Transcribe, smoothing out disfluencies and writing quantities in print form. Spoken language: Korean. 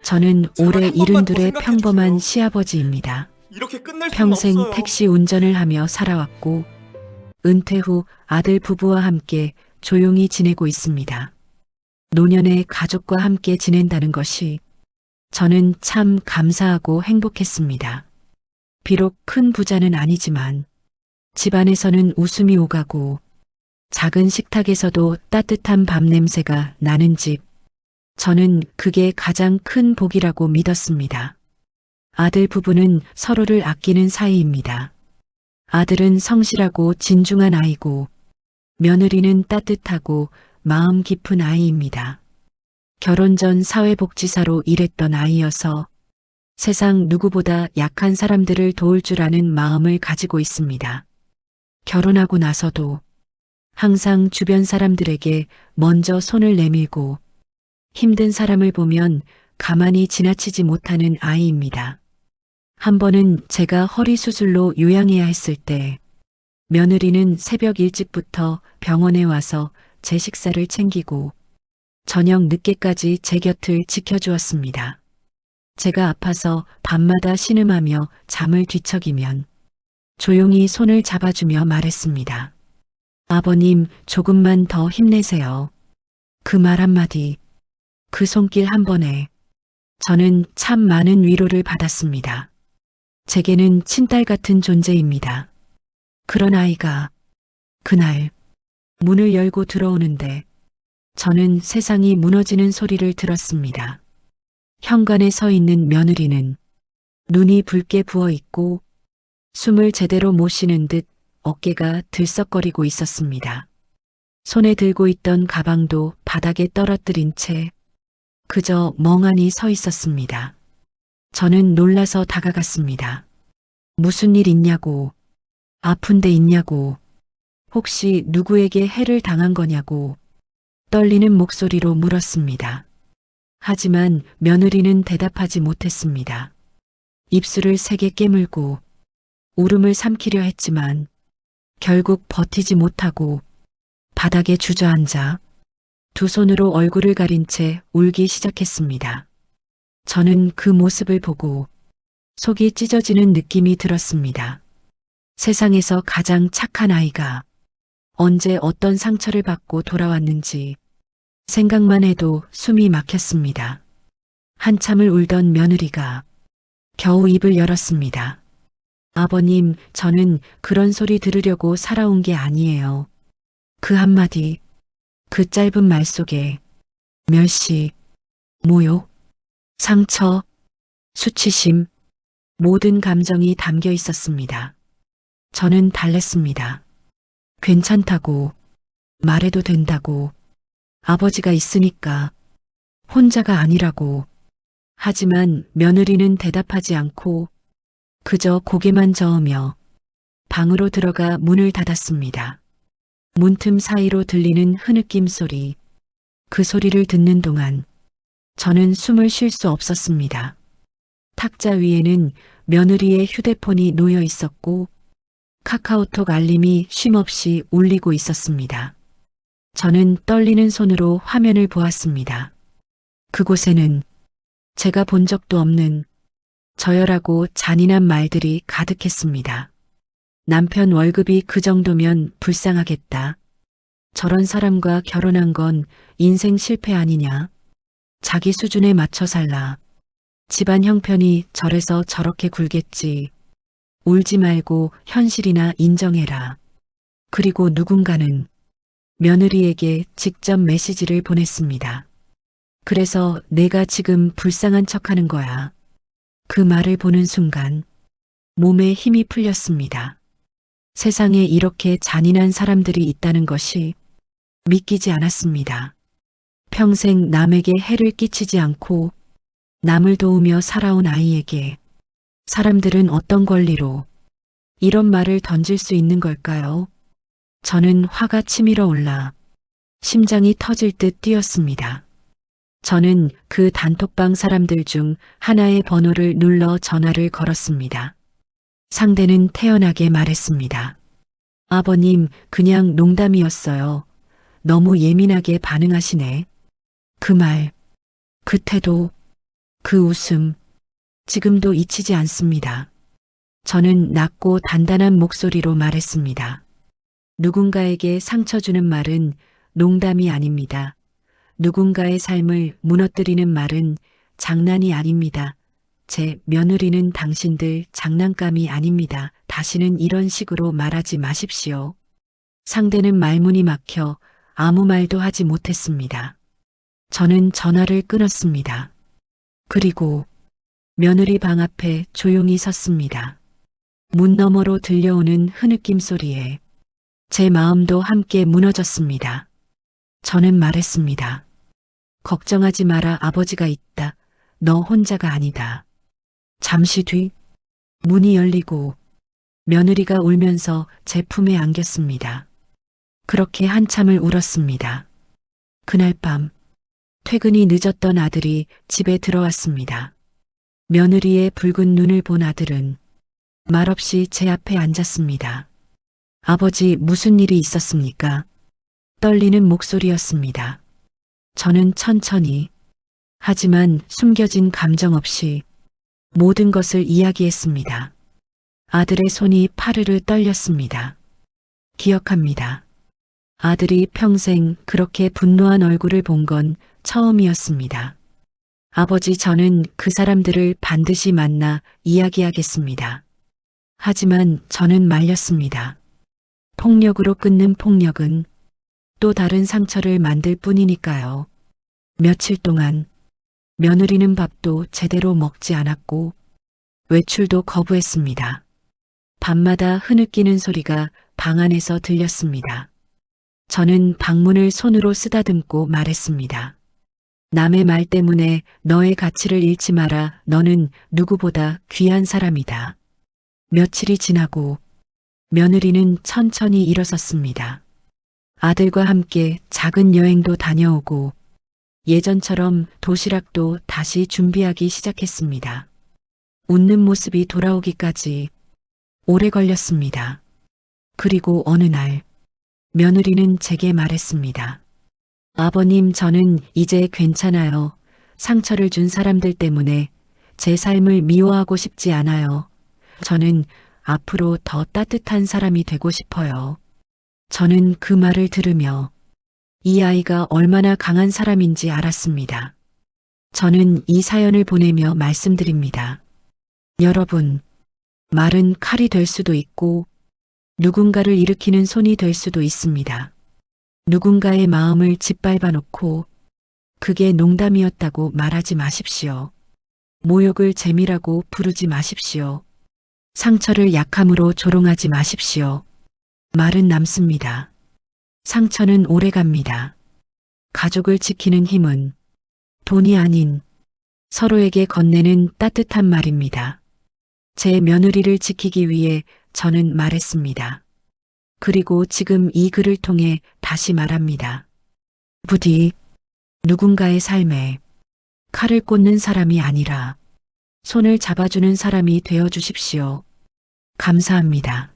저는 제발 올해 한 번만 더 72의 생각해 평범한 주세요. 시아버지입니다. 이렇게 끝낼 수는 평생 없어요. 택시 운전을 하며 살아왔고 은퇴 후 아들 부부와 함께 조용히 지내고 있습니다. 노년에 가족과 함께 지낸다는 것이 저는 참 감사하고 행복했습니다. 비록 큰 부자는 아니지만 집안에서는 웃음이 오가고 작은 식탁에서도 따뜻한 밥 냄새가 나는 집. 저는 그게 가장 큰 복이라고 믿었습니다. 아들 부부는 서로를 아끼는 사이입니다. 아들은 성실하고 진중한 아이고 며느리는 따뜻하고 마음 깊은 아이입니다. 결혼 전 사회복지사로 일했던 아이여서 세상 누구보다 약한 사람들을 도울 줄 아는 마음을 가지고 있습니다. 결혼하고 나서도 항상 주변 사람들에게 먼저 손을 내밀고 힘든 사람을 보면 가만히 지나치지 못하는 아이입니다. 한 번은 제가 허리 수술로 요양해야 했을 때 며느리는 새벽 일찍부터 병원에 와서 제 식사를 챙기고 저녁 늦게까지 제 곁을 지켜주었습니다. 제가 아파서 밤마다 신음하며 잠을 뒤척이면 조용히 손을 잡아주며 말했습니다. 아버님, 조금만 더 힘내세요. 그 말 한마디, 그 손길 한 번에 저는 참 많은 위로를 받았습니다. 제게는 친딸 같은 존재입니다. 그런 아이가 그날 문을 열고 들어오는데 저는 세상이 무너지는 소리를 들었습니다. 현관에 서 있는 며느리는 눈이 붉게 부어 있고 숨을 제대로 못 쉬는 듯 어깨가 들썩거리고 있었습니다. 손에 들고 있던 가방도 바닥에 떨어뜨린 채 그저 멍하니 서 있었습니다. 저는 놀라서 다가갔습니다. 무슨 일 있냐고, 아픈 데 있냐고, 혹시 누구에게 해를 당한 거냐고 떨리는 목소리로 물었습니다. 하지만 며느리는 대답하지 못했습니다. 입술을 세게 깨물고 울음을 삼키려 했지만 결국 버티지 못하고 바닥에 주저앉아 두 손으로 얼굴을 가린 채 울기 시작했습니다. 저는 그 모습을 보고 속이 찢어지는 느낌이 들었습니다. 세상에서 가장 착한 아이가 언제 어떤 상처를 받고 돌아왔는지 생각만 해도 숨이 막혔습니다. 한참을 울던 며느리가 겨우 입을 열었습니다. 아버님, 저는 그런 소리 들으려고 살아온 게 아니에요. 그 한마디, 그 짧은 말 속에 멸시, 모욕, 상처, 수치심, 모든 감정이 담겨 있었습니다. 저는 달랬습니다. 괜찮다고, 말해도 된다고, 아버지가 있으니까, 혼자가 아니라고. 하지만 며느리는 대답하지 않고 그저 고개만 저으며 방으로 들어가 문을 닫았습니다. 문틈 사이로 들리는 흐느낌 소리, 그 소리를 듣는 동안 저는 숨을 쉴 수 없었습니다. 탁자 위에는 며느리의 휴대폰이 놓여 있었고 카카오톡 알림이 쉼없이 울리고 있었습니다. 저는 떨리는 손으로 화면을 보았습니다. 그곳에는 제가 본 적도 없는 저열하고 잔인한 말들이 가득했습니다. 남편 월급이 그 정도면 불쌍하겠다. 저런 사람과 결혼한 건 인생 실패 아니냐. 자기 수준에 맞춰 살라. 집안 형편이 저래서 저렇게 굴겠지. 울지 말고 현실이나 인정해라. 그리고 누군가는 며느리에게 직접 메시지를 보냈습니다. 그래서 내가 지금 불쌍한 척하는 거야. 그 말을 보는 순간 몸에 힘이 풀렸습니다. 세상에 이렇게 잔인한 사람들이 있다는 것이 믿기지 않았습니다. 평생 남에게 해를 끼치지 않고 남을 도우며 살아온 아이에게 사람들은 어떤 권리로 이런 말을 던질 수 있는 걸까요? 저는 화가 치밀어 올라 심장이 터질 듯 뛰었습니다. 저는 그 단톡방 사람들 중 하나의 번호를 눌러 전화를 걸었습니다. 상대는 태연하게 말했습니다. 아버님, 그냥 농담이었어요. 너무 예민하게 반응하시네. 그 말, 그 태도, 그 웃음, 지금도 잊히지 않습니다. 저는 낮고 단단한 목소리로 말했습니다. 누군가에게 상처 주는 말은 농담이 아닙니다. 누군가의 삶을 무너뜨리는 말은 장난이 아닙니다. 제 며느리는 당신들 장난감이 아닙니다. 다시는 이런 식으로 말하지 마십시오. 상대는 말문이 막혀 아무 말도 하지 못했습니다. 저는 전화를 끊었습니다. 그리고 며느리 방 앞에 조용히 섰습니다. 문 너머로 들려오는 흐느낌 소리에 제 마음도 함께 무너졌습니다. 저는 말했습니다. 걱정하지 마라, 아버지가 있다. 너 혼자가 아니다. 잠시 뒤 문이 열리고 며느리가 울면서 제 품에 안겼습니다. 그렇게 한참을 울었습니다. 그날 밤 퇴근이 늦었던 아들이 집에 들어왔습니다. 며느리의 붉은 눈을 본 아들은 말없이 제 앞에 앉았습니다. 아버지, 무슨 일이 있었습니까? 떨리는 목소리였습니다. 저는 천천히, 하지만 숨겨진 감정 없이 모든 것을 이야기했습니다. 아들의 손이 파르르 떨렸습니다. 기억합니다. 아들이 평생 그렇게 분노한 얼굴을 본 건 처음이었습니다. 아버지, 저는 그 사람들을 반드시 만나 이야기하겠습니다. 하지만 저는 말렸습니다. 폭력으로 끊는 폭력은 또 다른 상처를 만들 뿐이니까요. 며칠 동안 며느리는 밥도 제대로 먹지 않았고 외출도 거부했습니다. 밤마다 흐느끼는 소리가 방 안에서 들렸습니다. 저는 방문을 손으로 쓰다듬고 말했습니다. 남의 말 때문에 너의 가치를 잃지 마라. 너는 누구보다 귀한 사람이다. 며칠이 지나고 며느리는 천천히 일어섰습니다. 아들과 함께 작은 여행도 다녀오고 예전처럼 도시락도 다시 준비하기 시작했습니다. 웃는 모습이 돌아오기까지 오래 걸렸습니다. 그리고 어느 날 며느리는 제게 말했습니다. 아버님, 저는 이제 괜찮아요. 상처를 준 사람들 때문에 제 삶을 미워하고 싶지 않아요. 저는 앞으로 더 따뜻한 사람이 되고 싶어요. 저는 그 말을 들으며 이 아이가 얼마나 강한 사람인지 알았습니다. 저는 이 사연을 보내며 말씀드립니다. 여러분, 말은 칼이 될 수도 있고 누군가를 일으키는 손이 될 수도 있습니다. 누군가의 마음을 짓밟아 놓고 그게 농담이었다고 말하지 마십시오. 모욕을 재미라고 부르지 마십시오. 상처를 약함으로 조롱하지 마십시오. 말은 남습니다. 상처는 오래갑니다. 가족을 지키는 힘은 돈이 아닌 서로에게 건네는 따뜻한 말입니다. 제 며느리를 지키기 위해 저는 말했습니다. 그리고 지금 이 글을 통해 다시 말합니다. 부디 누군가의 삶에 칼을 꽂는 사람이 아니라 손을 잡아주는 사람이 되어 주십시오. 감사합니다.